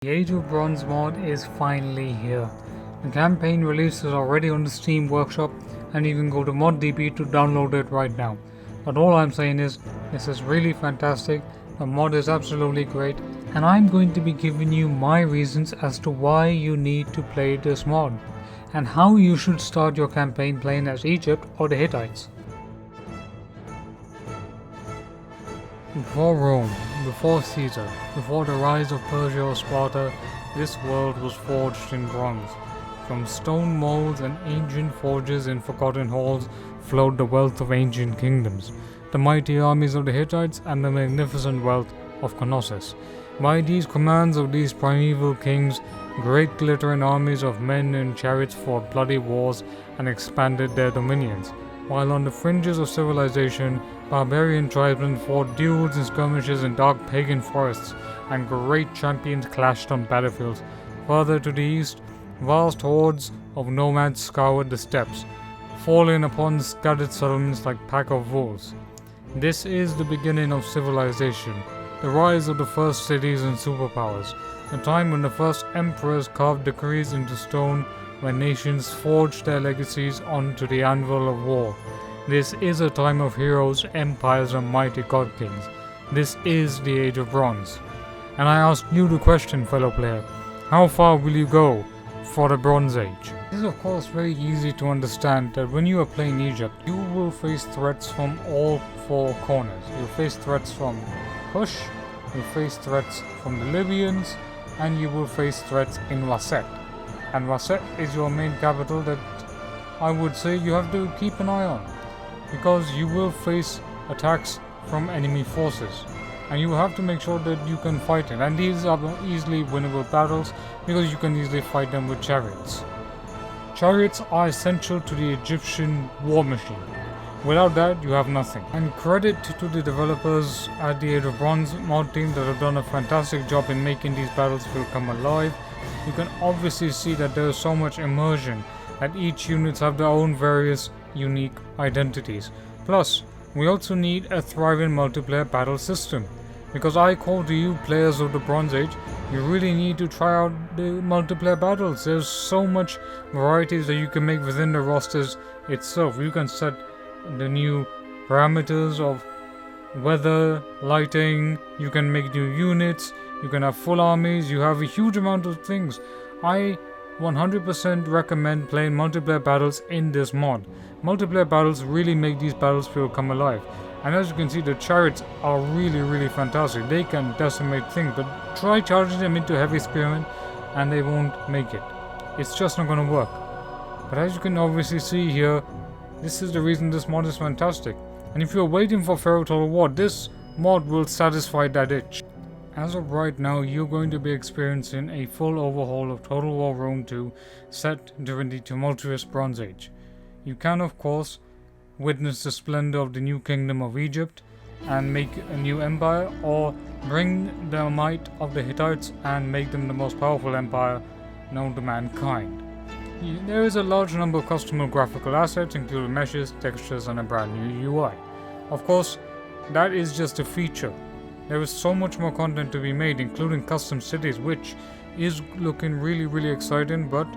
The Age of Bronze mod is finally here. The campaign release is already on the Steam Workshop and you can go to ModDB to download it right now. But all I'm saying is, this is really fantastic, the mod is absolutely great, and I'm going to be giving you my reasons as to why you need to play this mod, and how you should start your campaign playing as Egypt or the Hittites. Before Rome, before Caesar, before the rise of Persia or Sparta, this world was forged in bronze. From stone molds and ancient forges in forgotten halls flowed the wealth of ancient kingdoms, the mighty armies of the Hittites and the magnificent wealth of Knossos. By these commands of these primeval kings, great glittering armies of men in chariots fought bloody wars and expanded their dominions, while on the fringes of civilization, barbarian tribesmen fought duels and skirmishes in dark pagan forests, and great champions clashed on battlefields. Further to the east, vast hordes of nomads scoured the steppes, falling upon scattered settlements like pack of wolves. This is the beginning of civilization, the rise of the first cities and superpowers, the time when the first emperors carved decrees into stone, when nations forged their legacies onto the anvil of war. This is a time of heroes, empires, and mighty god kings. This is the Age of Bronze. And I ask you the question, fellow player, how far will you go for the Bronze Age? It is of course very easy to understand that when you are playing Egypt, you will face threats from all four corners. You'll face threats from Kush, you'll face threats from the Libyans, and you will face threats in Waset. And Waset is your main capital that I would say you have to keep an eye on, because you will face attacks from enemy forces and you have to make sure that you can fight it, and these are easily winnable battles because you can easily fight them with chariots. Chariots are essential to the Egyptian war machine. Without that, you have nothing. And credit to the developers at the Age of Bronze mod team that have done a fantastic job in making these battles feel come alive. You can obviously see that there is so much immersion, that each units have their own various unique identities. Plus, we also need a thriving multiplayer battle system. Because I call to you players of the Bronze Age, you really need to try out the multiplayer battles. There's so much varieties that you can make within the rosters itself. You can set the new parameters of weather, lighting, you can make new units, you can have full armies, you have a huge amount of things. I 100% recommend playing multiplayer battles in this mod. Multiplayer battles really make these battles feel come alive. And as you can see, the chariots are really fantastic. They can decimate things, but try charging them into heavy spearmen and they won't make it. It's just not going to work. But as you can obviously see here, this is the reason this mod is fantastic. And if you're waiting for Pharaoh Total War, this mod will satisfy that itch. As of right now, you're going to be experiencing a full overhaul of Total War Rome 2 set during the tumultuous Bronze Age. You can of course witness the splendor of the new kingdom of Egypt and make a new empire, or bring the might of the Hittites and make them the most powerful empire known to mankind. There is a large number of customizable graphical assets, including meshes, textures, and a brand new UI. Of course, that is just a feature. There is so much more content to be made, including custom cities, which is looking really exciting, but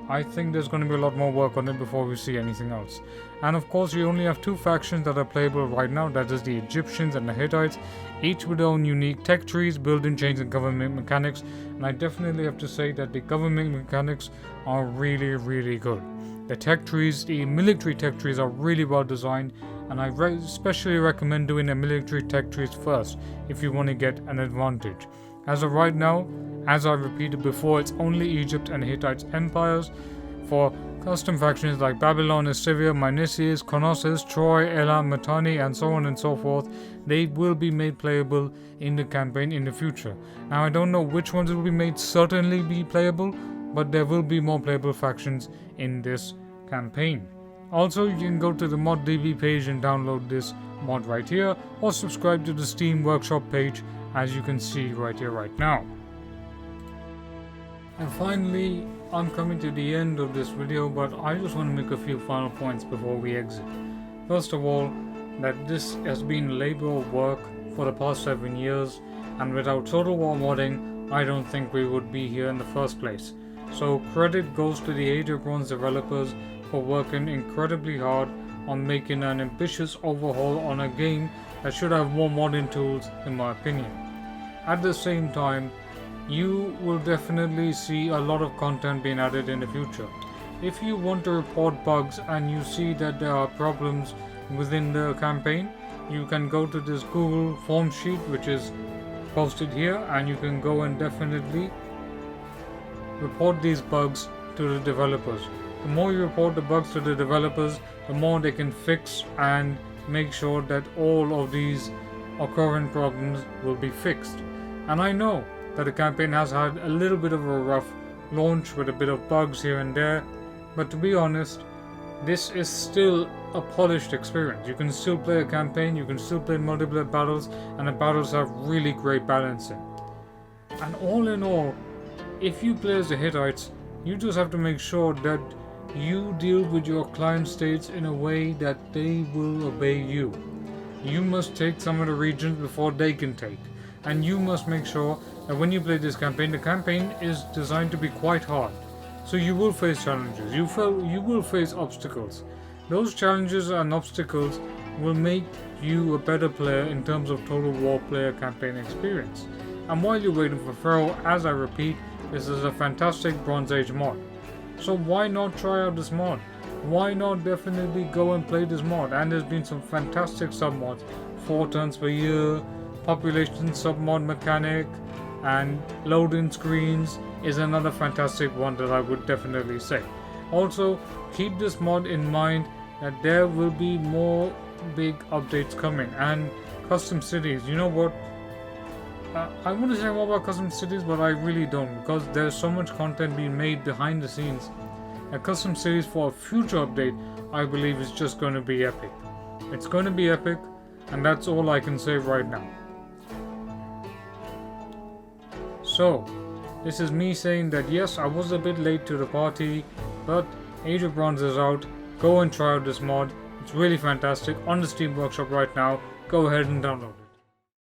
I think there's going to be a lot more work on it before we see anything else. And of course, you only have two factions that are playable right now, that is the Egyptians and the Hittites, each with their own unique tech trees, building chains, and government mechanics. And I definitely have to say that the government mechanics are really good. The tech trees, the military tech trees, are really well designed, and I especially recommend doing the military tech trees first if you want to get an advantage. As of right now, as I repeated before, it's only Egypt and Hittites empires. For custom factions like Babylon, Assyria, Mycenae, Knossos, Troy, Elam, Mitanni, and so on and so forth, they will be made playable in the campaign in the future. Now I don't know which ones will be made certainly be playable, but there will be more playable factions in this campaign. Also, you can go to the ModDB page and download this mod right here, or subscribe to the Steam Workshop page, as you can see right here right now. And finally, I'm coming to the end of this video, but I just want to make a few final points before we exit. First of all, that this has been labor of work for the past 7 years, and without Total War modding, I don't think we would be here in the first place. So credit goes to the Age of Bronze developers for working incredibly hard on making an ambitious overhaul on a game that should have more modern tools, in my opinion. At the same time, you will definitely see a lot of content being added in the future. If you want to report bugs and you see that there are problems within the campaign, you can go to this Google form sheet which is posted here, and you can go and definitely report these bugs to the developers. The more you report the bugs to the developers, the more they can fix and make sure that all of these occurring problems will be fixed. And I know that the campaign has had a little bit of a rough launch with a bit of bugs here and there, but to be honest, this is still a polished experience. You can still play a campaign, you can still play multiplayer battles, and the battles have really great balancing. And all in all, if you play as the Hittites, you just have to make sure that you deal with your client states in a way that they will obey you. You must take some of the regions before they can take. And you must make sure that when you play this campaign, the campaign is designed to be quite hard. So you will face challenges, you will face obstacles. Those challenges and obstacles will make you a better player in terms of total war player campaign experience. And while you're waiting for Pharaoh, as I repeat, this is a fantastic Bronze Age mod. So why not try out this mod? Why not definitely go and play this mod? And there's been some fantastic submods. 4 turns per year, population submod mechanic, and load-in screens is another fantastic one that I would definitely say. Also, keep this mod in mind that there will be more big updates coming, and custom cities. You know what? I want to say more about custom cities, but I really don't, because there's so much content being made behind the scenes. A custom cities for a future update, I believe, is just going to be epic. It's going to be epic, and that's all I can say right now. So, this is me saying that yes, I was a bit late to the party, but Age of Bronze is out. Go and try out this mod. It's really fantastic on the Steam Workshop right now. Go ahead and download it.